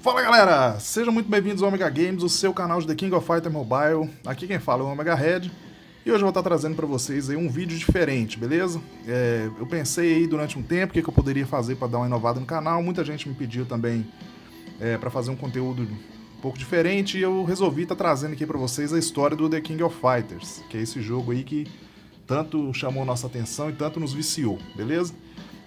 Fala galera, sejam muito bem-vindos ao Omega Games, o seu canal de The King of Fighters Mobile. Aqui quem fala é o Omega Red e hoje eu vou estar trazendo para vocês aí um vídeo diferente, beleza? Eu pensei aí durante um tempo o que eu poderia fazer para dar uma inovada no canal. Muita gente me pediu também para fazer um conteúdo um pouco diferente e eu resolvi estar trazendo aqui para vocês a história do The King of Fighters, que é esse jogo aí que tanto chamou nossa atenção e tanto nos viciou, beleza?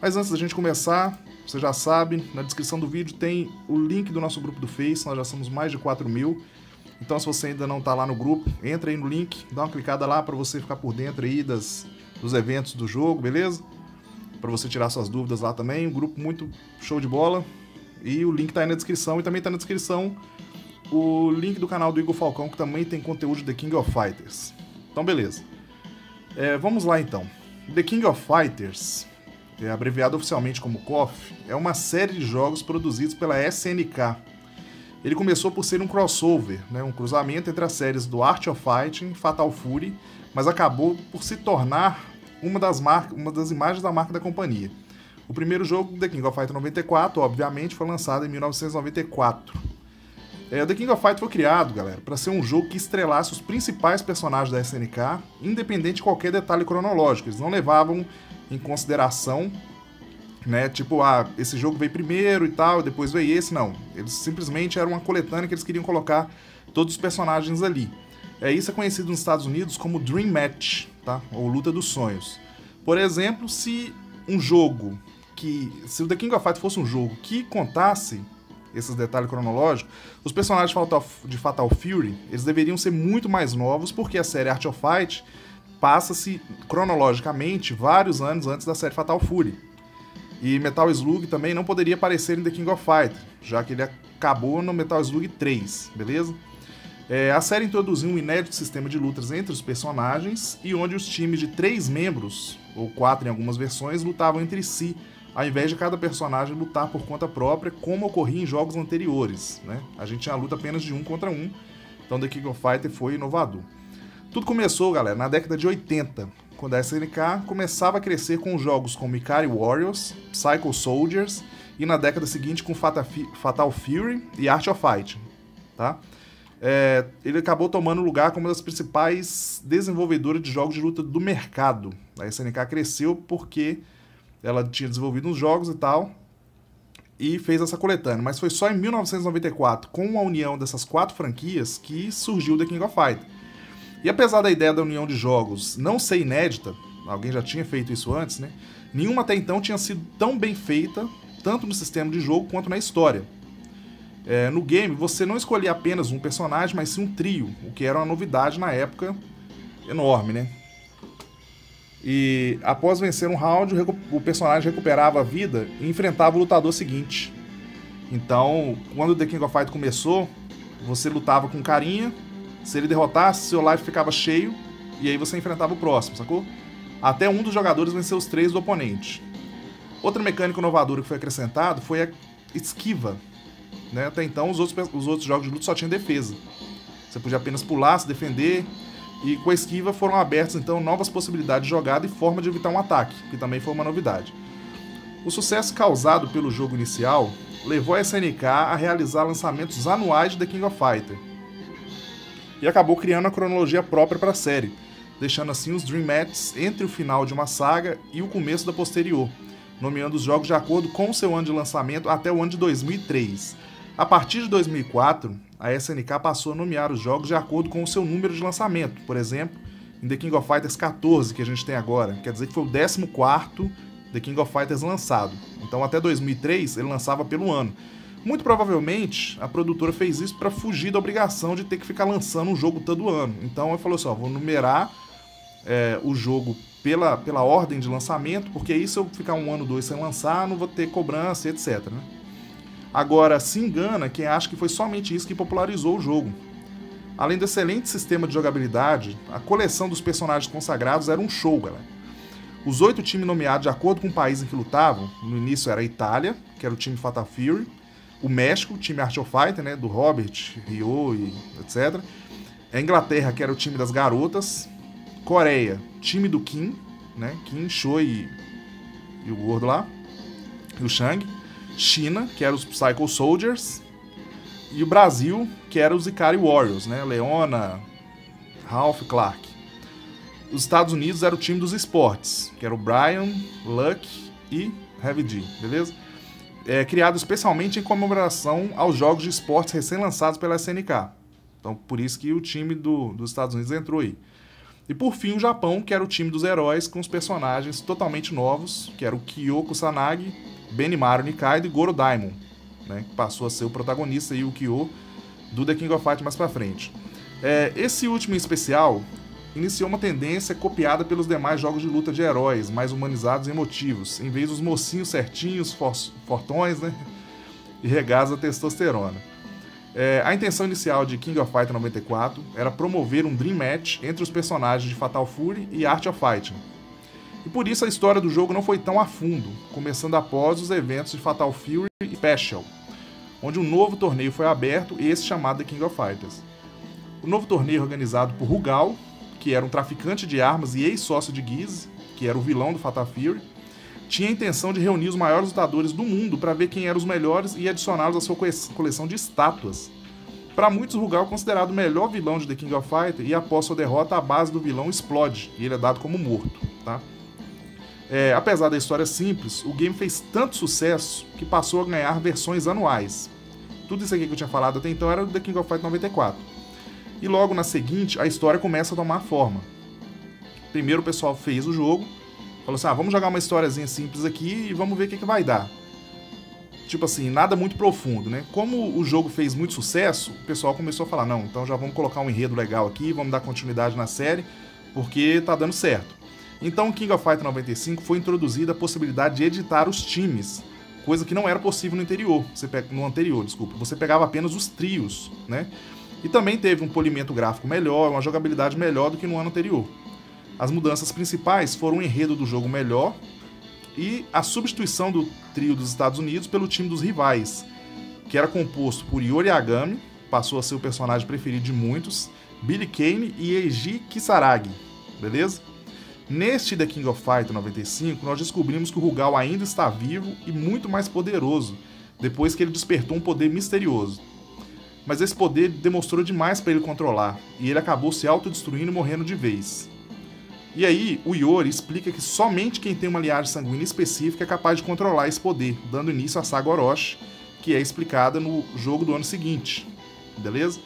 Mas antes da gente começar, você já sabe, na descrição do vídeo tem o link do nosso grupo do Face, nós já somos mais de 4.000. Então se você ainda não está lá no grupo, entra aí no link, dá uma clicada lá para você ficar por dentro aí dos eventos do jogo, beleza? Para você tirar suas dúvidas lá também, um grupo muito show de bola. E o link está aí na descrição e também está na descrição o link do canal do Igor Falcão, que também tem conteúdo de The King of Fighters. Então beleza. Vamos lá então. The King of Fighters, abreviado oficialmente como KOF, é uma série de jogos produzidos pela SNK. Ele começou por ser um crossover, um cruzamento entre as séries do Art of Fighting e Fatal Fury, mas acabou por se tornar uma das imagens da marca da companhia. O primeiro jogo, The King of Fighters 94, obviamente, foi lançado em 1994. The King of Fighters foi criado, galera, para ser um jogo que estrelasse os principais personagens da SNK, independente de qualquer detalhe cronológico. Eles não levavam em consideração, tipo, esse jogo veio primeiro e tal, depois veio esse, não. Eles simplesmente eram uma coletânea que eles queriam colocar todos os personagens ali. Isso é conhecido nos Estados Unidos como Dream Match, tá? Ou Luta dos Sonhos. Por exemplo, se o The King of Fighters fosse um jogo que contasse esses detalhes cronológicos, os personagens de Fatal Fury, eles deveriam ser muito mais novos, porque a série Art of Fight passa-se cronologicamente vários anos antes da série Fatal Fury. E Metal Slug também não poderia aparecer em The King of Fighters, já que ele acabou no Metal Slug 3, beleza? A série introduziu um inédito sistema de lutas entre os personagens, e onde os times de 3 membros, ou 4 em algumas versões, lutavam entre si, ao invés de cada personagem lutar por conta própria, como ocorria em jogos anteriores. A gente tinha a luta apenas de 1 contra 1, então The King of Fighters foi inovador. Tudo começou, galera, na década de 80, quando a SNK começava a crescer com jogos como Ikari Warriors, Psycho Soldiers, e na década seguinte com Fatal Fury e Art of Fighting, tá? Ele acabou tomando lugar como uma das principais desenvolvedoras de jogos de luta do mercado. A SNK cresceu porque ela tinha desenvolvido uns jogos e tal, e fez essa coletânea. Mas foi só em 1994, com a união dessas 4 franquias, que surgiu The King of Fighters. E apesar da ideia da união de jogos não ser inédita, alguém já tinha feito isso antes, nenhuma até então tinha sido tão bem feita, tanto no sistema de jogo quanto na história. No game, você não escolhia apenas um personagem, mas sim um trio, o que era uma novidade na época enorme, E após vencer um round, o personagem recuperava a vida e enfrentava o lutador seguinte. Então, quando o The King of Fighters começou, você lutava com carinha, se ele derrotasse, seu life ficava cheio, e aí você enfrentava o próximo, sacou? Até um dos jogadores vencer os 3 do oponente. Outra mecânica inovadora que foi acrescentada foi a esquiva. Até então, os outros jogos de luta só tinham defesa. Você podia apenas pular, se defender, e com a esquiva foram abertas então novas possibilidades de jogada e forma de evitar um ataque, que também foi uma novidade. O sucesso causado pelo jogo inicial levou a SNK a realizar lançamentos anuais de The King of Fighters, e acabou criando a cronologia própria para a série, deixando assim os Dream Matches entre o final de uma saga e o começo da posterior, nomeando os jogos de acordo com o seu ano de lançamento até o ano de 2003. A partir de 2004, a SNK passou a nomear os jogos de acordo com o seu número de lançamento. Por exemplo, em The King of Fighters 14, que a gente tem agora, quer dizer que foi o 14º The King of Fighters lançado. Então até 2003 ele lançava pelo ano. Muito provavelmente a produtora fez isso para fugir da obrigação de ter que ficar lançando um jogo todo ano. Então ela falou assim, vou numerar o jogo pela ordem de lançamento, porque aí se eu ficar 1 ano, 2 sem lançar, não vou ter cobrança, etc. Agora, se engana quem acha que foi somente isso que popularizou o jogo. Além do excelente sistema de jogabilidade, a coleção dos personagens consagrados era um show, galera. Os 8 times nomeados de acordo com o país em que lutavam, no início era a Itália, que era o time Fatal Fury, o México, o time Art of Fighter, do Robert, Ryo e etc. A Inglaterra, que era o time das garotas, Coreia, time do Kim, Kim, Choi e o gordo lá, e o Shang. China, que eram os Psycho Soldiers. E o Brasil, que era os Ikari Warriors, né? Leona, Ralph, Clark. Os Estados Unidos era o time dos esportes, que era o Brian, Luck e Heavy D, beleza? Criado especialmente em comemoração aos jogos de esportes recém-lançados pela SNK. Então, por isso que o time dos Estados Unidos entrou aí. E por fim, o Japão, que era o time dos heróis com os personagens totalmente novos, que era o Kyo Kusanagi, Benimaru Nikaido e Goro Daimon, né, que passou a ser o protagonista e o Kyo do The King of Fighters mais pra frente. Esse último em especial iniciou uma tendência copiada pelos demais jogos de luta de heróis, mais humanizados e emotivos, em vez dos mocinhos certinhos, fortões, né, e regados a testosterona. A intenção inicial de King of Fighters 94 era promover um Dream Match entre os personagens de Fatal Fury e Art of Fighting. E por isso a história do jogo não foi tão a fundo, começando após os eventos de Fatal Fury Special, onde um novo torneio foi aberto, esse chamado The King of Fighters. O novo torneio organizado por Rugal, que era um traficante de armas e ex-sócio de Geese, que era o vilão do Fatal Fury, tinha a intenção de reunir os maiores lutadores do mundo para ver quem eram os melhores e adicioná-los à sua coleção de estátuas. Para muitos, Rugal é considerado o melhor vilão de The King of Fighters e após sua derrota, a base do vilão explode e ele é dado como morto. Tá? Apesar da história simples, o game fez tanto sucesso que passou a ganhar versões anuais. Tudo isso aqui que eu tinha falado até então era do The King of Fighters 94. E logo na seguinte, a história começa a tomar forma. Primeiro o pessoal fez o jogo, falou assim, vamos jogar uma historiazinha simples aqui e vamos ver o que vai dar. Tipo assim, nada muito profundo, né? Como o jogo fez muito sucesso, o pessoal começou a falar, não, então já vamos colocar um enredo legal aqui, vamos dar continuidade na série, porque tá dando certo. Então o King of Fighters 95 foi introduzida a possibilidade de editar os times, coisa que não era possível no anterior. Você pegava apenas os trios, né? E também teve um polimento gráfico melhor, uma jogabilidade melhor do que no ano anterior. As mudanças principais foram o enredo do jogo melhor e a substituição do trio dos Estados Unidos pelo time dos rivais, que era composto por Yori Yagami, passou a ser o personagem preferido de muitos, Billy Kane e Eiji Kisaragi, beleza? Neste The King of Fighters 95, nós descobrimos que o Rugal ainda está vivo e muito mais poderoso, depois que ele despertou um poder misterioso. Mas esse poder demonstrou demais para ele controlar, e ele acabou se autodestruindo e morrendo de vez. E aí, o Yori explica que somente quem tem uma linhagem sanguínea específica é capaz de controlar esse poder, dando início à saga Orochi, que é explicada no jogo do ano seguinte, beleza?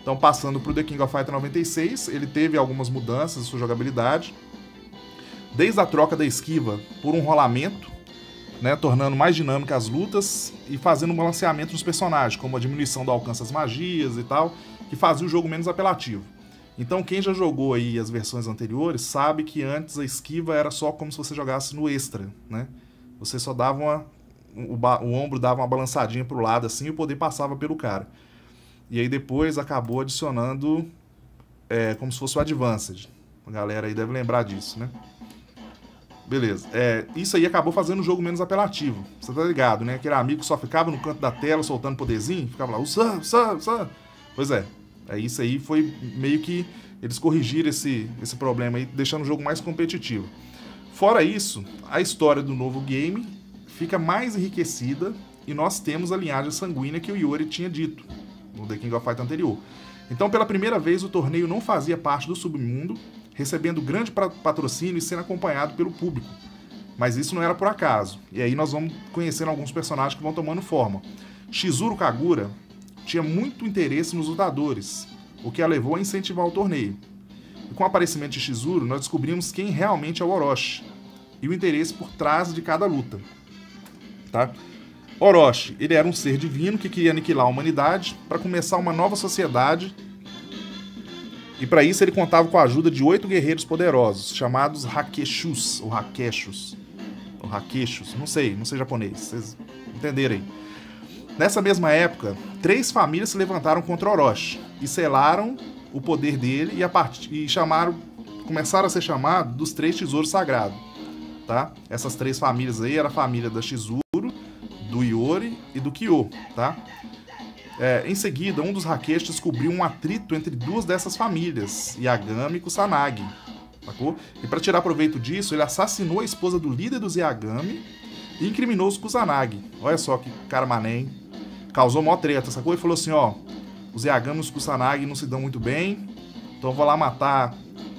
Então, passando para o The King of Fighters 96, ele teve algumas mudanças em sua jogabilidade, desde a troca da esquiva por um rolamento, né, tornando mais dinâmicas as lutas e fazendo um balanceamento dos personagens, como a diminuição do alcance das magias e tal, que fazia o jogo menos apelativo. Então quem já jogou aí as versões anteriores sabe que antes a esquiva era só como se você jogasse no extra, né? Você só dava o ombro dava uma balançadinha pro lado assim e o poder passava pelo cara. E aí depois acabou adicionando como se fosse o Advanced. A galera aí deve lembrar disso, né? Beleza. Isso aí acabou fazendo o jogo menos apelativo. Você tá ligado, né? Aquele amigo que só ficava no canto da tela soltando poderzinho, ficava lá, usa. Pois é. Isso aí foi meio que eles corrigiram esse problema aí, deixando o jogo mais competitivo. Fora isso, a história do novo game fica mais enriquecida e nós temos a linhagem sanguínea que o Yori tinha dito no The King of Fighters anterior. Então, pela primeira vez, o torneio não fazia parte do submundo, recebendo grande patrocínio e sendo acompanhado pelo público. Mas isso não era por acaso. E aí nós vamos conhecendo alguns personagens que vão tomando forma. Shizuru Kagura tinha muito interesse nos lutadores, o que a levou a incentivar o torneio. E com o aparecimento de Shizuru, nós descobrimos quem realmente é o Orochi e o interesse por trás de cada luta. Tá? Orochi, ele era um ser divino que queria aniquilar a humanidade para começar uma nova sociedade. E para isso ele contava com a ajuda de 8 guerreiros poderosos, chamados Hakeshus, ou Hakeshus. Ou Hakeshus, não sei japonês, vocês entenderam aí. Nessa mesma época, 3 famílias se levantaram contra Orochi e selaram o poder dele começaram a ser chamados dos 3 tesouros sagrados. Tá? Essas 3 famílias aí eram a família da Shizuru, do Yori e do Kyo. Tá? Em seguida, um dos Hakeshi descobriu um atrito entre 2 dessas famílias, Yagami e Kusanagi. Sacou? E para tirar proveito disso, ele assassinou a esposa do líder dos Yagami e incriminou os Kusanagi. Olha só que cara mané, hein? causou mó treta, sacou? E falou assim, ó, os Yagami e os Kusanagi não se dão muito bem, então eu vou lá matar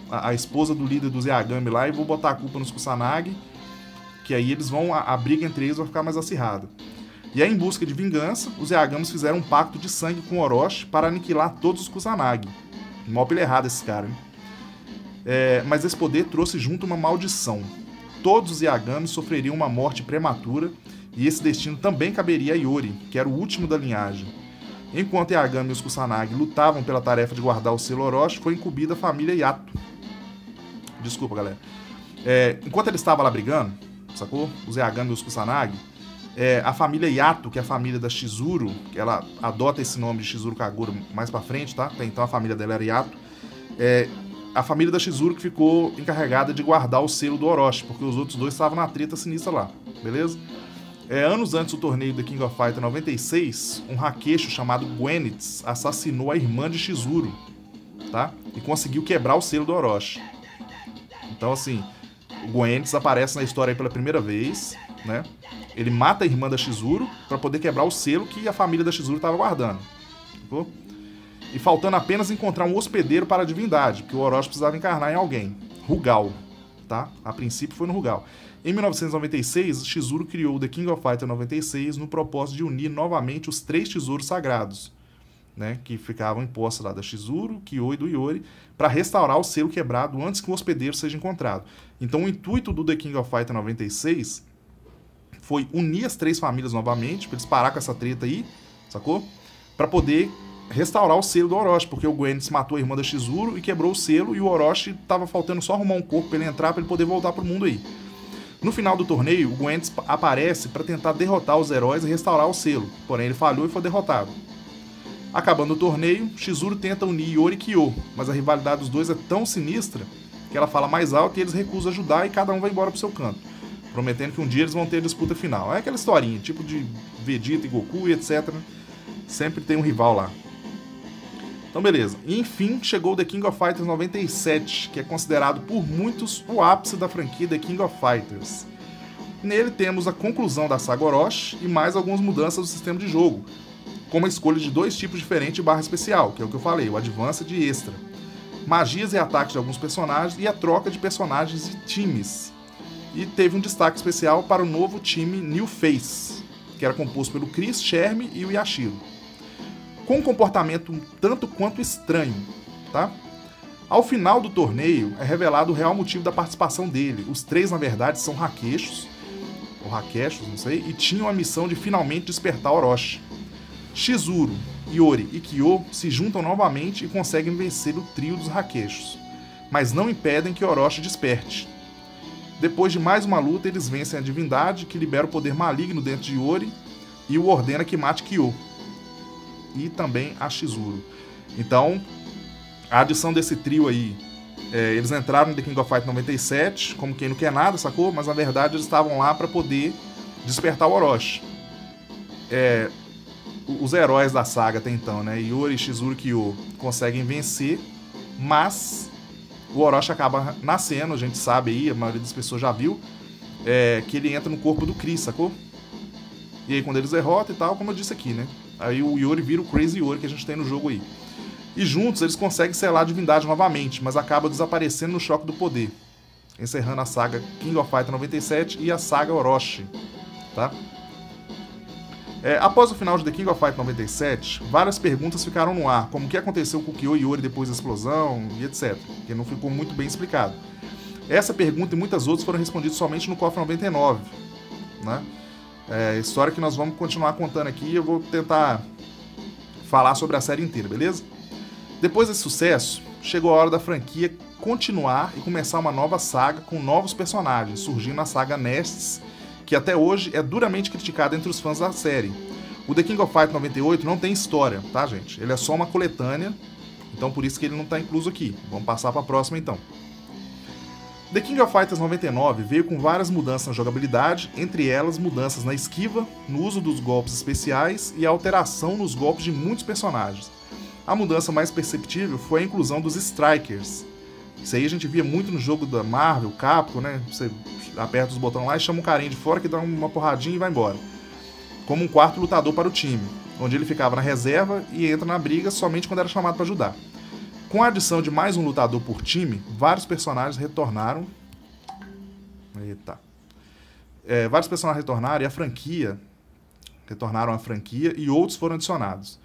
a esposa do líder dos Yagami lá e vou botar a culpa nos Kusanagi, que aí eles vão, a briga entre eles vai ficar mais acirrada. E aí, em busca de vingança, os Yagamis fizeram um pacto de sangue com Orochi para aniquilar todos os Kusanagi. Mó pilha errada esses caras, hein? Mas esse poder trouxe junto uma maldição. Todos os Yagamis sofreriam uma morte prematura, e esse destino também caberia a Iori, que era o último da linhagem. Enquanto Yagami e os Kusanagi lutavam pela tarefa de guardar o selo Orochi, foi incumbida a família Yato. Desculpa, galera. Enquanto eles estavam lá brigando, sacou? Os Yagami e os Kusanagi, a família Yato, que é a família da Shizuru, que ela adota esse nome de Shizuru Kagura mais pra frente, tá? Então a família dela era Yato. A família da Shizuru que ficou encarregada de guardar o selo do Orochi, porque os outros dois estavam na treta sinistra lá, beleza? Anos antes do torneio The King of Fighters 96, um Hakeshi chamado Gwenitz assassinou a irmã de Shizuru, tá? E conseguiu quebrar o selo do Orochi. Então, assim, o Gwenitz aparece na história aí pela primeira vez, né? Ele mata a irmã da Shizuru para poder quebrar o selo que a família da Shizuru estava guardando. Entendeu? E faltando apenas encontrar um hospedeiro para a divindade, porque o Orochi precisava encarnar em alguém. Rugal, tá? A princípio foi no Rugal. Em 1996, Shizuru criou o The King of Fighters 96 no propósito de unir novamente os 3 tesouros sagrados, né, que ficavam em posse lá da Shizuru, Kyo e do Iori, para restaurar o selo quebrado antes que o hospedeiro seja encontrado. Então o intuito do The King of Fighters 96 foi unir as 3 famílias novamente, para eles parar com essa treta aí, sacou? Para poder restaurar o selo do Orochi, porque o Gwenitz matou a irmã da Shizuru e quebrou o selo, e o Orochi tava faltando só arrumar um corpo para ele entrar, para ele poder voltar pro mundo aí. No final do torneio, o Gwenitz aparece para tentar derrotar os heróis e restaurar o selo, porém ele falhou e foi derrotado. Acabando o torneio, Shizuru tenta unir Iori e Kyo, mas a rivalidade dos dois é tão sinistra que ela fala mais alto e eles recusam ajudar e cada um vai embora pro seu canto, prometendo que um dia eles vão ter a disputa final. É aquela historinha, tipo de Vegeta e Goku e etc. Sempre tem um rival lá. Então beleza, e enfim chegou o The King of Fighters 97, que é considerado por muitos o ápice da franquia The King of Fighters. Nele temos a conclusão da saga Orochi e mais algumas mudanças do sistema de jogo, como a escolha de 2 tipos diferentes de barra especial, que é o que eu falei, o Advanced e Extra, magias e ataques de alguns personagens e a troca de personagens e times. E teve um destaque especial para o novo time New Face, que era composto pelo Chris, Shermie e o Yashiro, com um comportamento um tanto quanto estranho, tá? Ao final do torneio, é revelado o real motivo da participação dele. Os 3, na verdade, são Hakeshos, ou Hakeshos, não sei, e tinham a missão de finalmente despertar Orochi. Shizuru, Iori e Kyo se juntam novamente e conseguem vencer o trio dos Hakeshos, mas não impedem que Orochi desperte. Depois de mais uma luta, eles vencem a divindade, que libera o poder maligno dentro de Iori e o ordena que mate Kyo e também a Shizuru. Então, a adição desse trio aí, eles entraram no The King of Fighters 97 como quem não quer nada, sacou? Mas na verdade eles estavam lá para poder despertar o Orochi. Os heróis da saga até então, né, Iori, Shizuru e Kyo, conseguem vencer, mas o Orochi acaba nascendo, a gente sabe aí, a maioria das pessoas já viu, que ele entra no corpo do Chris, sacou? E aí quando eles derrotam e tal, como eu disse aqui, né, aí o Iori vira o Crazy Iori que a gente tem no jogo aí. E juntos eles conseguem selar a divindade novamente, mas acaba desaparecendo no choque do poder, encerrando a saga King of Fighters 97 e a saga Orochi, tá? Após o final de The King of Fighters 97, várias perguntas ficaram no ar, como o que aconteceu com o Kyo e Iori depois da explosão e etc, que não ficou muito bem explicado. Essa pergunta e muitas outras foram respondidas somente no KOF 99, né? História que nós vamos continuar contando aqui e eu vou tentar falar sobre a série inteira, beleza? Depois desse sucesso, chegou a hora da franquia continuar e começar uma nova saga com novos personagens, surgindo a saga Nests, que até hoje é duramente criticada entre os fãs da série. O The King of Fighters 98 não tem história, tá, gente? Ele é só uma coletânea, então por isso que ele não está incluso aqui. Vamos passar para a próxima, então. The King of Fighters 99 veio com várias mudanças na jogabilidade, entre elas mudanças na esquiva, no uso dos golpes especiais e a alteração nos golpes de muitos personagens. A mudança mais perceptível foi a inclusão dos Strikers. Isso aí a gente via muito no jogo da Marvel, Capcom, né? Você aperta os botões lá e chama um carinha de fora que dá uma porradinha e vai embora. Como um quarto lutador para o time. onde ele ficava na reserva e entra na briga somente quando era chamado para ajudar. Com a adição de mais um lutador por time, vários personagens retornaram. Vários personagens retornaram e retornaram à franquia e outros foram adicionados.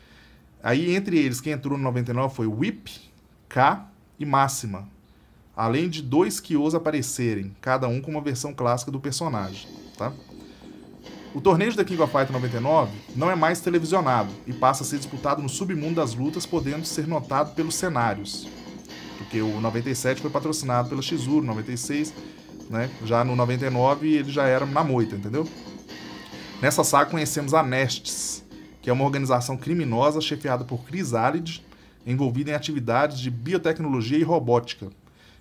Aí, entre eles, quem entrou no 99 foi Whip, K e Máxima, além de 2 Kyos aparecerem, cada um com uma versão clássica do personagem. Tá? O torneio de The King of Fighters 99 não é mais televisionado e passa a ser disputado no submundo das lutas, podendo ser notado pelos cenários. Porque o 97 foi patrocinado pela Shizuru, 96, né? Já no 99 ele já era na moita, entendeu? Nessa saga conhecemos a Nestes, que é uma organização criminosa chefiada por Chris Alid, envolvida em atividades de biotecnologia e robótica.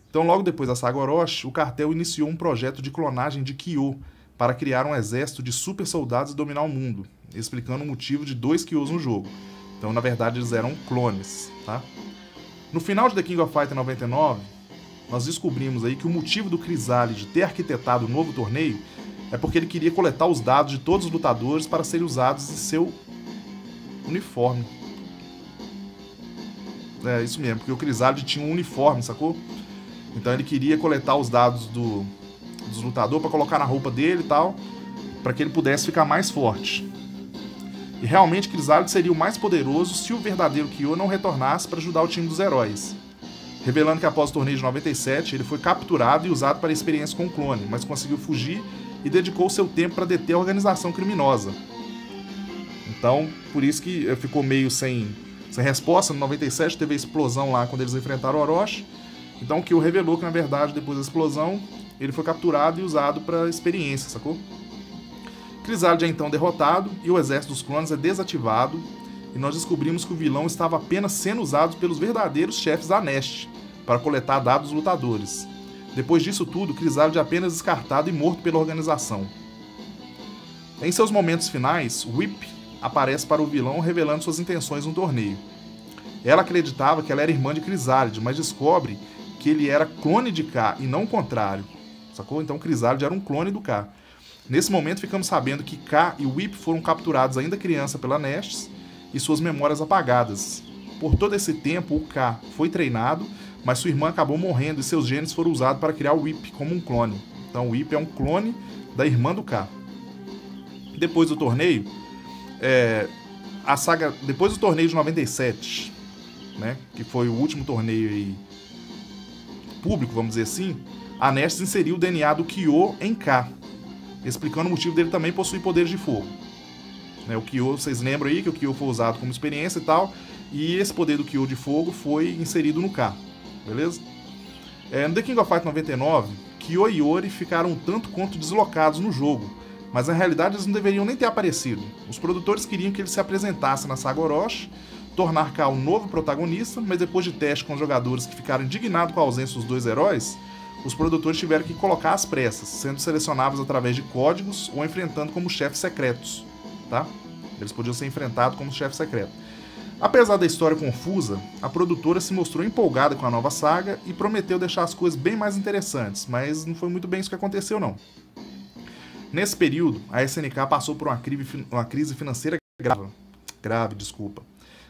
Então, logo depois da saga Orochi, o cartel iniciou um projeto de clonagem de Kyo para criar um exército de super soldados e dominar o mundo, explicando o motivo de 2 Kyos no jogo. Então, na verdade, eles eram clones, tá? No final de The King of Fighters 99, nós descobrimos aí que o motivo do Chris Alid ter arquitetado o novo torneio é porque ele queria coletar os dados de todos os lutadores para serem usados em seu uniforme. É isso mesmo, porque o Chris Alid tinha um uniforme, sacou? Então ele queria coletar os dados dos lutadores para colocar na roupa dele e tal, para que ele pudesse ficar mais forte. E realmente Chris Alid seria o mais poderoso se o verdadeiro Kyo não retornasse para ajudar o time dos heróis. Revelando que após o torneio de 97, ele foi capturado e usado para a experiência com o clone, mas conseguiu fugir e dedicou seu tempo para deter a organização criminosa. Então, por isso que ficou meio sem resposta. No 97 teve a explosão lá quando eles enfrentaram o Orochi. Então o Kyo revelou que, na verdade, depois da explosão, ele foi capturado e usado para experiência, sacou? Chris Alid é então derrotado e o exército dos clones é desativado, e nós descobrimos que o vilão estava apenas sendo usado pelos verdadeiros chefes da Nest para coletar dados dos lutadores. Depois disso tudo, Chris Alid é apenas descartado e morto pela organização. Em seus momentos finais, Whip aparece para o vilão revelando suas intenções no torneio. Ela acreditava que ela era irmã de Chris Alid, mas descobre que ele era clone de K e não o contrário, sacou? Então Chris Alid era um clone do K. Nesse momento ficamos sabendo que K e Whip foram capturados ainda criança pela Nestes e suas memórias apagadas. Por todo esse tempo, o K foi treinado, mas sua irmã acabou morrendo e seus genes foram usados para criar o Whip como um clone. Então o Whip é um clone da irmã do K. Depois do torneio, depois do torneio de 97, né, que foi o último torneio aí público, vamos dizer assim, a Nestes inseriu o DNA do Kyo em K, explicando o motivo dele também possuir poderes de fogo. O Kyo, vocês lembram aí que o Kyo foi usado como experiência e tal, e esse poder do Kyo de fogo foi inserido no K, beleza? No The King of Fighters 99, Kyo e Yori ficaram um tanto quanto deslocados no jogo, mas na realidade eles não deveriam nem ter aparecido. Os produtores queriam que ele se apresentasse na saga Orochi, tornar K o novo protagonista, mas depois de teste com os jogadores que ficaram indignados com a ausência dos dois heróis, os produtores tiveram que colocar às pressas, sendo selecionáveis através de códigos ou enfrentando como chefes secretos, tá? Eles podiam ser enfrentados como chefe secreto. Apesar da história confusa, a produtora se mostrou empolgada com a nova saga e prometeu deixar as coisas bem mais interessantes, mas não foi muito bem isso que aconteceu, não. Nesse período, a SNK passou por uma crise financeira grave,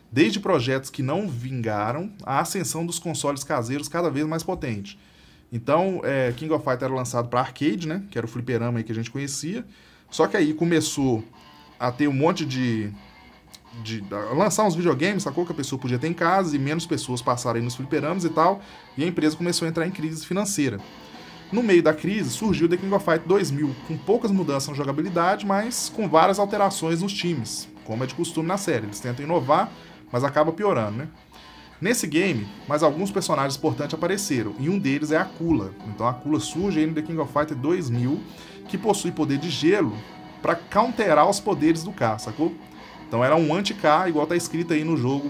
desde projetos que não vingaram à ascensão dos consoles caseiros cada vez mais potente. Então, King of Fighters era lançado para arcade, né, que era o fliperama aí que a gente conhecia, só que aí começou a ter um monte de lançar uns videogames, sacou? Que a pessoa podia ter em casa e menos pessoas passaram aí nos fliperamas e tal, e a empresa começou a entrar em crise financeira. No meio da crise, surgiu The King of Fighters 2000, com poucas mudanças na jogabilidade, mas com várias alterações nos times, como é de costume na série. Eles tentam inovar, mas acaba piorando, né? Nesse game, mais alguns personagens importantes apareceram, e um deles é a Kula. Então a Kula surge aí no The King of Fighters 2000, que possui poder de gelo para counterar os poderes do K, sacou? Então era um anti-K, igual tá escrito aí no jogo,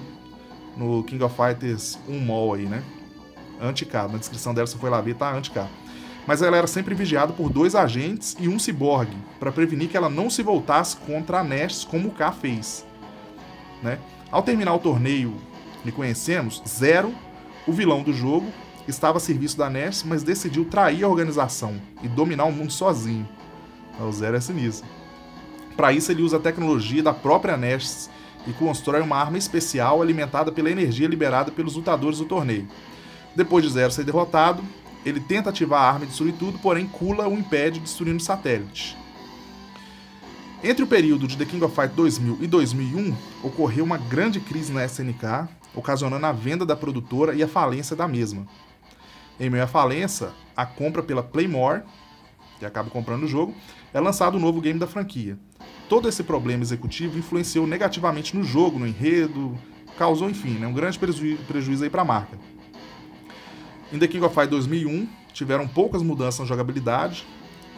no King of Fighters 1 Mall aí, né? Anti-K, na descrição dela, se for lá ver, tá anti-K. Mas ela era sempre vigiada por 2 agentes e um ciborgue, para prevenir que ela não se voltasse contra a Nestes como o K fez, né? Ao terminar o torneio, me conhecemos, Zero, o vilão do jogo, estava a serviço da Nestes, mas decidiu trair a organização e dominar o mundo sozinho. O Zero é sinistro. Para isso ele usa a tecnologia da própria Nestes e constrói uma arma especial alimentada pela energia liberada pelos lutadores do torneio. Depois de Zero ser derrotado, ele tenta ativar a arma e destruir tudo, porém Kula o impede, destruindo o satélite. Entre o período de The King of Fighters 2000 e 2001, ocorreu uma grande crise na SNK, ocasionando a venda da produtora e a falência da mesma. Em meio à falência, a compra pela Playmore, que acaba comprando o jogo, é lançado o novo game da franquia. Todo esse problema executivo influenciou negativamente no jogo, no enredo, causou, enfim, um grande prejuízo aí para a marca. Em The King of Fighters 2001, tiveram poucas mudanças na jogabilidade,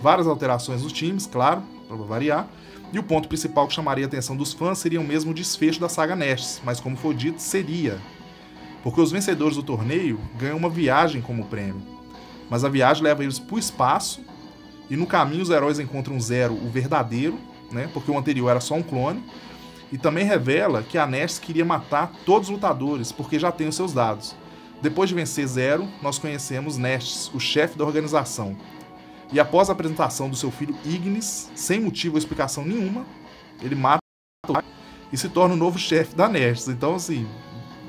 várias alterações nos times, claro, para variar, e o ponto principal que chamaria a atenção dos fãs seria o mesmo desfecho da saga Nest, mas como foi dito, seria. Porque os vencedores do torneio ganham uma viagem como prêmio. Mas a viagem leva eles para o espaço, e no caminho os heróis encontram Zero, o verdadeiro, né, porque o anterior era só um clone, e também revela que a Nest queria matar todos os lutadores, porque já tem os seus dados. Depois de vencer Zero, nós conhecemos Nestes, o chefe da organização. E após a apresentação do seu filho Ignis, sem motivo ou explicação nenhuma, ele mata o pai e se torna o novo chefe da Nestes. Então, assim,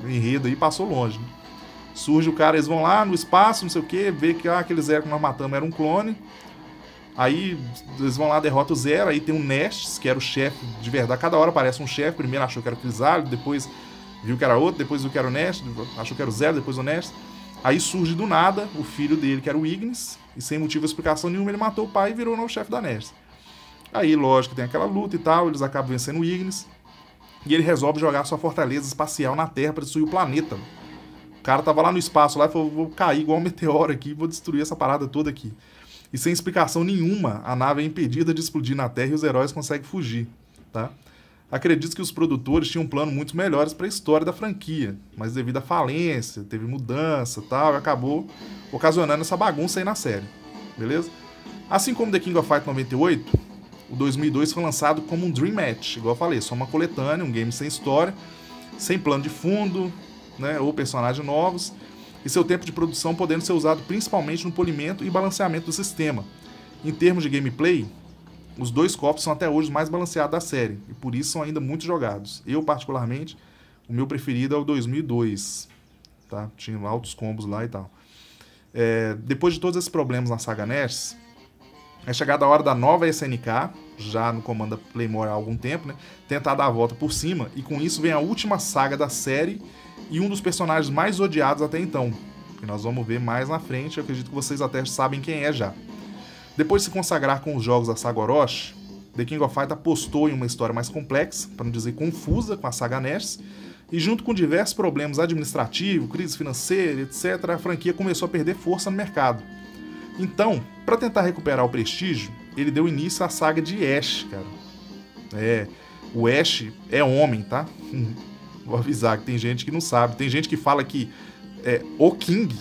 o enredo aí passou longe. Né? Surge o cara, eles vão lá no espaço, não sei o que, vê que aquele Zero que nós matamos era um clone. Aí eles vão lá, derrotam o Zero, aí tem o Nestes, que era o chefe de verdade. Cada hora aparece um chefe, primeiro achou que era o Crisálio, depois viu que era outro, depois viu que era o Nestes, achou que era o Zero, depois o Nestes. Aí surge do nada o filho dele, que era o Ignis, e sem motivo ou explicação nenhuma, ele matou o pai e virou o novo chefe da Nestes. Aí, lógico, tem aquela luta e tal, eles acabam vencendo o Ignis, e ele resolve jogar sua fortaleza espacial na Terra para destruir o planeta. O cara tava lá no espaço, lá, e falou, vou cair igual um meteoro aqui, vou destruir essa parada toda aqui. E sem explicação nenhuma, a nave é impedida de explodir na Terra e os heróis conseguem fugir, tá? Acredito que os produtores tinham um plano muito melhores para a história da franquia, mas devido à falência, teve mudança e tal, e acabou ocasionando essa bagunça aí na série, beleza? Assim como The King of Fighters 98, o 2002 foi lançado como um Dream Match, igual eu falei, só uma coletânea, um game sem história, sem plano de fundo, né, ou personagens novos, e seu tempo de produção podendo ser usado principalmente no polimento e balanceamento do sistema. Em termos de gameplay, os dois copos são até hoje os mais balanceados da série, e por isso são ainda muito jogados. Eu, particularmente, o meu preferido é o 2002, tá? Tinha altos combos lá e tal. Depois de todos esses problemas na saga NES, é chegada a hora da nova SNK, já no comando da Playmore há algum tempo, né? Tentar dar a volta por cima, e com isso vem a última saga da série e um dos personagens mais odiados até então, que nós vamos ver mais na frente, eu acredito que vocês até sabem quem é já. Depois de se consagrar com os jogos da saga Orochi, The King of Fighters apostou em uma história mais complexa, para não dizer confusa, com a saga NES, e junto com diversos problemas administrativos, crise financeira, etc., a franquia começou a perder força no mercado. Então, para tentar recuperar o prestígio, ele deu início à saga de Ash, cara. O Ash é homem, tá? Vou avisar que tem gente que não sabe, tem gente que fala que é o King...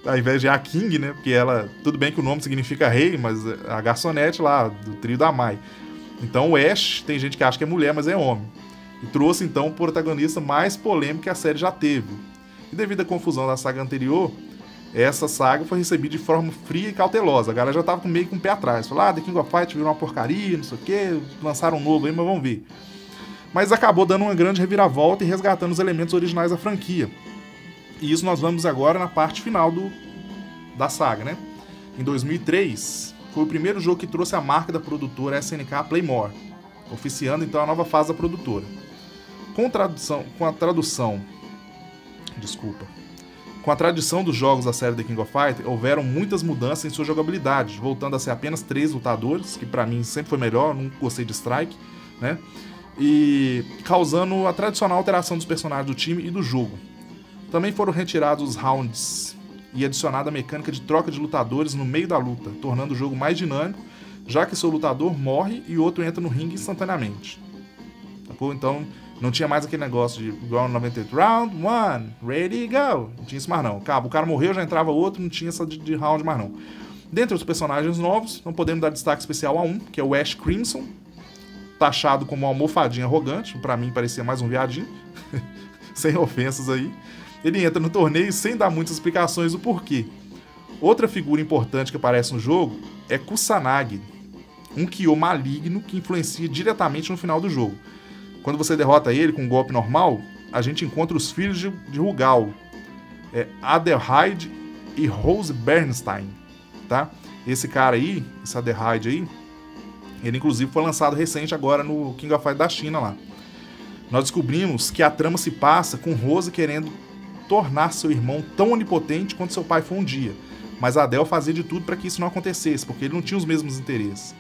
ao invés de a King, né? Porque ela... Tudo bem que o nome significa rei, mas a garçonete lá, do trio da Mai. Então o Ash, tem gente que acha que é mulher, mas é homem. E trouxe, então, o protagonista mais polêmico que a série já teve. E devido à confusão da saga anterior, essa saga foi recebida de forma fria e cautelosa. A galera já tava meio com o pé atrás. Falou, The King of Fighters virou uma porcaria, não sei o quê, lançaram um novo aí, mas vamos ver. Mas acabou dando uma grande reviravolta e resgatando os elementos originais da franquia. E isso nós vamos agora na parte final da saga, né? Em 2003, foi o primeiro jogo que trouxe a marca da produtora SNK Playmore, oficiando então a nova fase da produtora. Com a tradição dos jogos da série The King of Fighters, houveram muitas mudanças em sua jogabilidade, voltando a ser apenas 3 lutadores, que pra mim sempre foi melhor, não gostei de Strike, né? E causando a tradicional alteração dos personagens do time e do jogo. Também foram retirados os rounds e adicionada a mecânica de troca de lutadores no meio da luta, tornando o jogo mais dinâmico, já que seu lutador morre e outro entra no ringue instantaneamente. Então, não tinha mais aquele negócio de igual no 98, round 1, ready, go. Não tinha isso mais não. O cara morreu, já entrava outro, não tinha essa de round mais não. Dentre os personagens novos, não podemos dar destaque especial a um, que é o Ash Crimson, taxado como uma almofadinha arrogante, pra mim parecia mais um viadinho, sem ofensas aí. Ele entra no torneio sem dar muitas explicações do porquê. Outra figura importante que aparece no jogo é Kusanagi, um Kyo maligno que influencia diretamente no final do jogo. Quando você derrota ele com um golpe normal, a gente encontra os filhos de Rugal, Adelheid e Rose Bernstein, tá? Esse cara aí, esse Adelheid aí, ele inclusive foi lançado recente agora no King of Fighters da China lá. Nós descobrimos que a trama se passa com Rose querendo tornar seu irmão tão onipotente quanto seu pai foi um dia, mas Adel fazia de tudo para que isso não acontecesse, porque ele não tinha os mesmos interesses.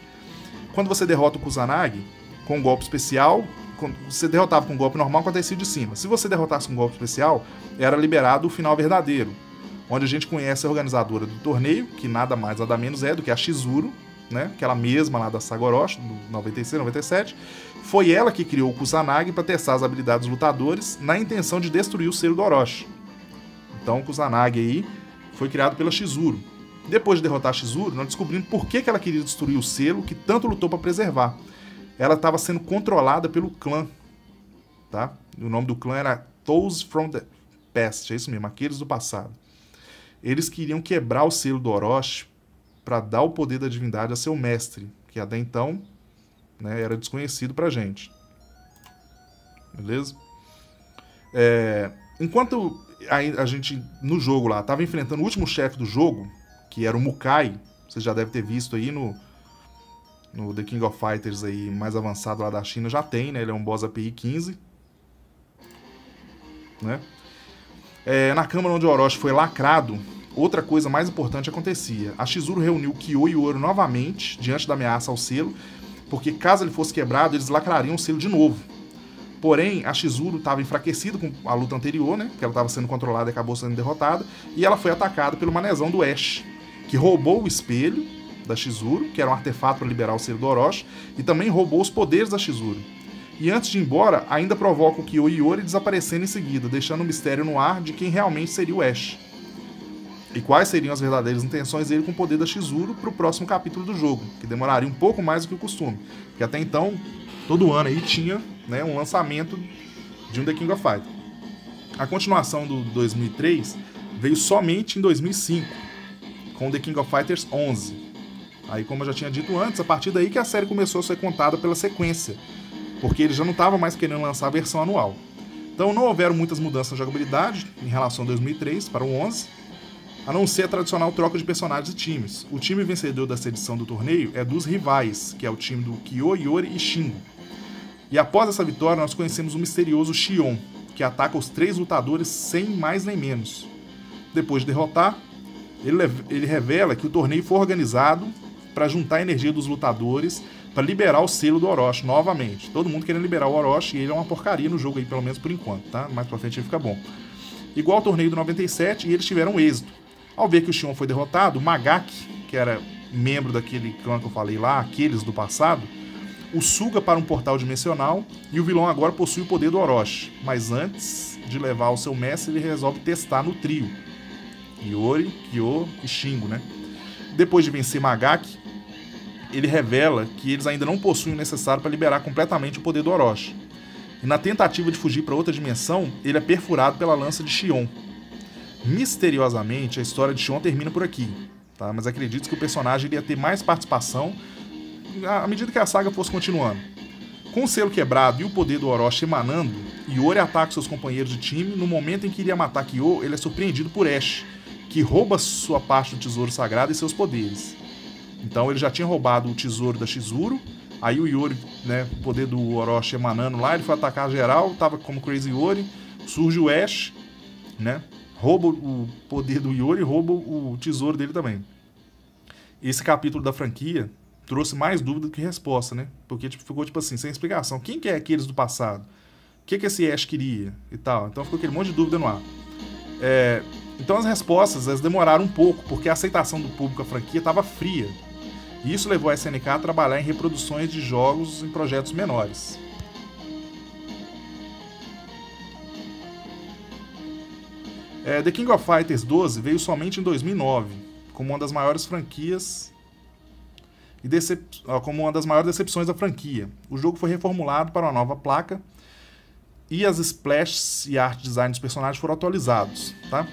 Quando você derrota o Kusanagi com um golpe especial, quando você derrotava com um golpe normal, acontecia de cima. Se você derrotasse com um golpe especial, era liberado o final verdadeiro, onde a gente conhece a organizadora do torneio, que nada mais nada menos é do que a Chizuru, né? Aquela mesma lá da saga Orochi, do 96, 97. Foi ela que criou o Kusanagi para testar as habilidades dos lutadores na intenção de destruir o selo do Orochi. Então o Kusanagi aí foi criado pela Chizuru. Depois de derrotar a Chizuru, nós descobrimos por que ela queria destruir o selo que tanto lutou para preservar. Ela estava sendo controlada pelo clã, tá? O nome do clã era Those from the Past, é isso mesmo, aqueles do passado. Eles queriam quebrar o selo do Orochi para dar o poder da divindade a seu mestre, que até então, né, era desconhecido pra gente. Beleza? Enquanto a gente, no jogo lá, estava enfrentando o último chefe do jogo, que era o Mukai, você já deve ter visto aí no The King of Fighters aí, mais avançado lá da China, já tem, né? Ele é um boss API 15. Né? Na câmara onde o Orochi foi lacrado, outra coisa mais importante acontecia. A Chizuru reuniu Kyo e Oro novamente, diante da ameaça ao selo, porque caso ele fosse quebrado, eles lacrariam o selo de novo. Porém, a Chizuru estava enfraquecida com a luta anterior, né? Porque ela estava sendo controlada e acabou sendo derrotada, e ela foi atacada pelo manezão do Ash, que roubou o espelho da Chizuru, que era um artefato para liberar o selo do Orochi, e também roubou os poderes da Chizuru. E antes de ir embora, ainda provoca o Kyo e Yori desaparecendo em seguida, deixando um mistério no ar de quem realmente seria o Ash. E quais seriam as verdadeiras intenções dele com o poder da Chizuru para o próximo capítulo do jogo, que demoraria um pouco mais do que o costume. Porque até então, todo ano aí tinha, né, um lançamento de um The King of Fighters. A continuação do 2003 veio somente em 2005, com The King of Fighters 11. Aí, como eu já tinha dito antes, a partir daí que a série começou a ser contada pela sequência, porque ele já não estava mais querendo lançar a versão anual. Então não houveram muitas mudanças na jogabilidade em relação ao 2003 para o 11, a não ser a tradicional troca de personagens e times. O time vencedor dessa edição do torneio é dos rivais, que é o time do Kyo, Yori e Shingo. E após essa vitória, nós conhecemos o misterioso Xion, que ataca os 3 lutadores sem mais nem menos. Depois de derrotar, ele revela que o torneio foi organizado para juntar a energia dos lutadores para liberar o selo do Orochi novamente. Todo mundo querendo liberar o Orochi, e ele é uma porcaria no jogo aí, pelo menos por enquanto, tá? Mais pra frente ele fica bom. Igual ao torneio do 97, e eles tiveram êxito. Ao ver que o Xion foi derrotado, o Magaki, que era membro daquele clã que eu falei lá, aqueles do passado, o suga para um portal dimensional, e o vilão agora possui o poder do Orochi. Mas antes de levar ao seu mestre, ele resolve testar no trio. Yori, Kyo e Shingo, né? Depois de vencer Magaki, ele revela que eles ainda não possuem o necessário para liberar completamente o poder do Orochi. E na tentativa de fugir para outra dimensão, ele é perfurado pela lança de Xion. Misteriosamente, a história de Xion termina por aqui, tá? Mas acredito que o personagem iria ter mais participação à medida que a saga fosse continuando. Com o selo quebrado e o poder do Orochi emanando, Yori ataca seus companheiros de time. No momento em que iria matar Kyo, ele é surpreendido por Ash, que rouba sua parte do tesouro sagrado e seus poderes. Então ele já tinha roubado o tesouro da Chizuru, aí o Yori, né, o poder do Orochi emanando lá, ele foi atacar geral, tava como Crazy Yori, surge o Ash, né, rouba o poder do Yori, rouba o tesouro dele também. Esse capítulo da franquia trouxe mais dúvida do que resposta, né, porque ficou tipo assim, sem explicação. Quem que é aqueles do passado? O que esse Ash queria? E tal. Então ficou aquele monte de dúvida no ar. Então as respostas elas demoraram um pouco, porque a aceitação do público à franquia estava fria. E isso levou a SNK a trabalhar em reproduções de jogos em projetos menores. The King of Fighters 12 veio somente em 2009, como uma das maiores franquias e como uma das maiores decepções da franquia. O jogo foi reformulado para uma nova placa e as splashes e art design dos personagens foram atualizados, tá?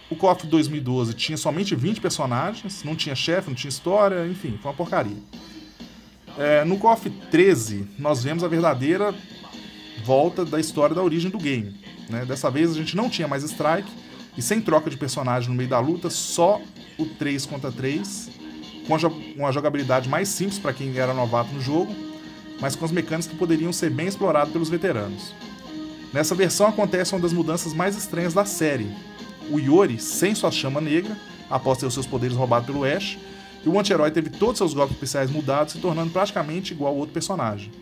O KOF 2012 tinha somente 20 personagens, não tinha chefe, não tinha história, enfim, foi uma porcaria. No KOF 13, nós vemos a verdadeira volta da história da origem do game. Né? Dessa vez a gente não tinha mais strike, e sem troca de personagem no meio da luta, só o 3 contra 3, com uma jogabilidade mais simples para quem era novato no jogo, mas com as mecânicas que poderiam ser bem exploradas pelos veteranos. Nessa versão acontece uma das mudanças mais estranhas da série. O Iori, sem sua chama negra, após ter os seus poderes roubados pelo Ash, e o anti-herói teve todos seus golpes especiais mudados, se tornando praticamente igual ao outro personagem.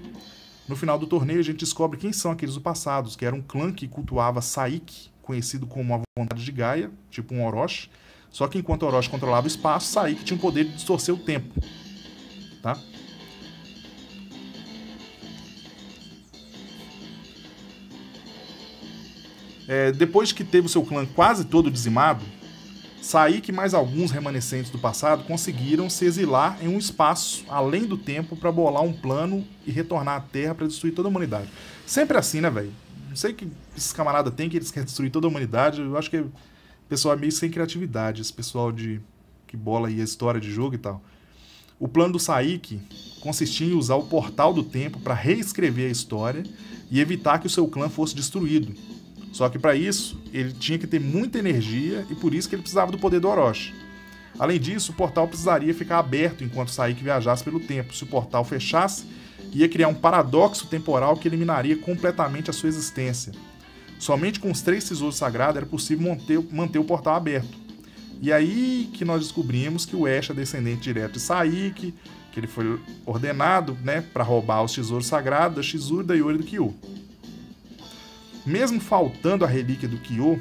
No final do torneio, a gente descobre quem são aqueles do passado, que era um clã que cultuava Saiki, conhecido como a vontade de Gaia, tipo um Orochi, só que enquanto Orochi controlava o espaço, Saiki tinha o poder de distorcer o tempo. Tá? Depois que teve o seu clã quase todo dizimado, Saiki e mais alguns remanescentes do passado conseguiram se exilar em um espaço além do tempo para bolar um plano e retornar à Terra para destruir toda a humanidade. Sempre assim, né, velho? Não sei o que esses camaradas têm que eles querem destruir toda a humanidade. Eu acho que o pessoal é meio sem criatividade, esse pessoal que bola aí a história de jogo e tal. O plano do Saiki consistia em usar o portal do tempo para reescrever a história e evitar que o seu clã fosse destruído. Só que para isso, ele tinha que ter muita energia e por isso que ele precisava do poder do Orochi. Além disso, o portal precisaria ficar aberto enquanto Saiki viajasse pelo tempo. Se o portal fechasse, ia criar um paradoxo temporal que eliminaria completamente a sua existência. Somente com os 3 tesouros sagrados era possível manter o portal aberto. E aí que nós descobrimos que o Ash é descendente direto de Saiki, que ele foi ordenado, né, para roubar os tesouros sagrados da Chizuru, da Iori e do Kyo. Mesmo faltando a relíquia do Kyo,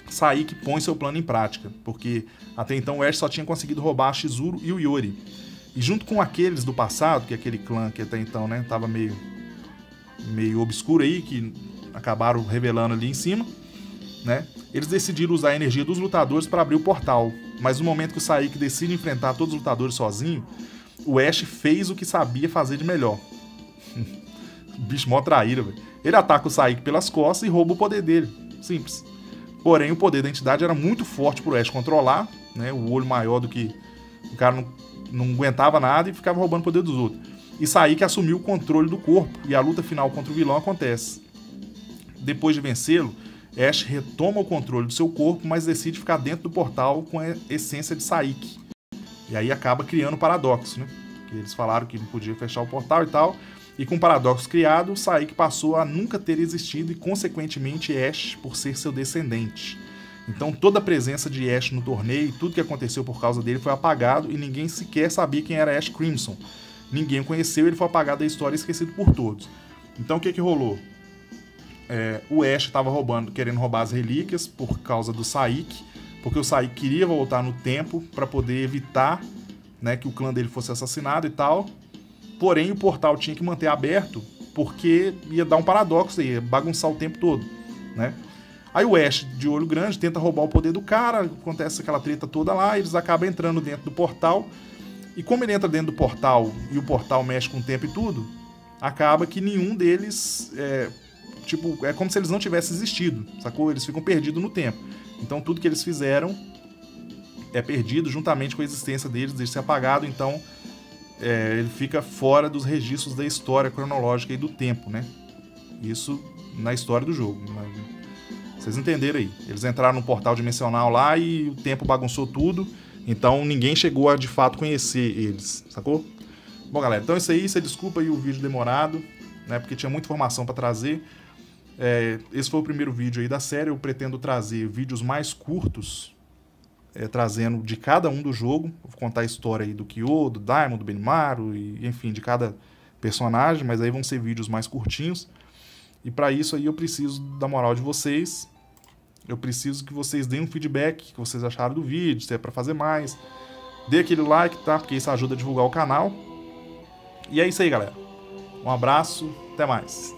Saiki põe seu plano em prática, porque até então o Ash só tinha conseguido roubar a Chizuru e o Iori. E junto com aqueles do passado, que é aquele clã que até então, né, tava meio obscuro aí, que acabaram revelando ali em cima, né, eles decidiram usar a energia dos lutadores para abrir o portal. Mas no momento que o Saiki decide enfrentar todos os lutadores sozinho, o Ash fez o que sabia fazer de melhor. Bicho mó traíra, velho. Ele ataca o Saiki pelas costas e rouba o poder dele. Simples. Porém, o poder da entidade era muito forte pro Ash controlar, né? O olho maior do que... O cara não aguentava nada e ficava roubando o poder dos outros. E Saiki assumiu o controle do corpo e a luta final contra o vilão acontece. Depois de vencê-lo, Ash retoma o controle do seu corpo, mas decide ficar dentro do portal com a essência de Saiki. E aí acaba criando o paradoxo, né? Que eles falaram que não podia fechar o portal e tal... E com o paradoxo criado, Saiki passou a nunca ter existido e, consequentemente, Ash por ser seu descendente. Então toda a presença de Ash no torneio e tudo que aconteceu por causa dele foi apagado e ninguém sequer sabia quem era Ash Crimson. Ninguém o conheceu, ele foi apagado da história e esquecido por todos. Então o que rolou? O Ash estava querendo roubar as relíquias por causa do Saiki, porque o Saiki queria voltar no tempo para poder evitar, né, que o clã dele fosse assassinado e tal. Porém, o portal tinha que manter aberto porque ia dar um paradoxo, ia bagunçar o tempo todo, né? Aí o Ash, de olho grande, tenta roubar o poder do cara, acontece aquela treta toda lá, eles acabam entrando dentro do portal, e como ele entra dentro do portal e o portal mexe com o tempo e tudo, acaba que nenhum deles, é como se eles não tivessem existido, sacou? Eles ficam perdidos no tempo. Então tudo que eles fizeram é perdido juntamente com a existência deles, deixa ser apagado, então... ele fica fora dos registros da história cronológica e do tempo, né? Isso na história do jogo. Vocês entenderam aí. Eles entraram no portal dimensional lá e o tempo bagunçou tudo, então ninguém chegou a de fato conhecer eles, sacou? Bom, galera, então é isso aí. Você desculpa aí o vídeo demorado, né? Porque tinha muita informação para trazer. Esse foi o primeiro vídeo aí da série. Eu pretendo trazer vídeos mais curtos, trazendo de cada um do jogo. Vou contar a história aí do Kyo, do Daimon, do Benimaru, e, enfim, de cada personagem, mas aí vão ser vídeos mais curtinhos. E para isso aí eu preciso da moral de vocês. Eu preciso que vocês deem um feedback, que vocês acharam do vídeo, se é para fazer mais. Dê aquele like, tá? Porque isso ajuda a divulgar o canal. E é isso aí, galera. Um abraço, até mais.